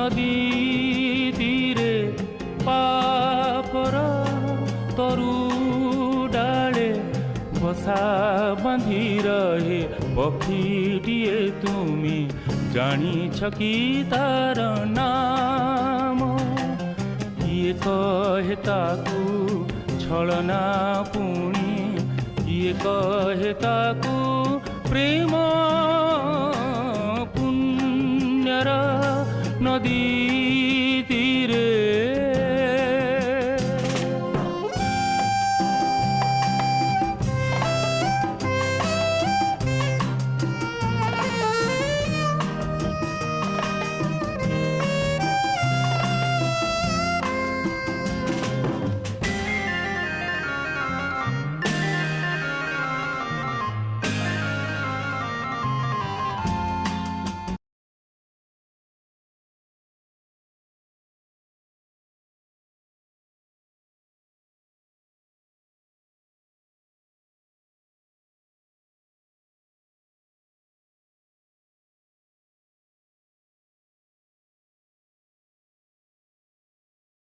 नदी तीरे पापर तरु डाले बसा बांधी रहे पक्षीटिए तुमी जानिछ कि तार नाम किए कहे ताकू छलना पुणी किए कहे ताकू प्रेम पुण्यर नदी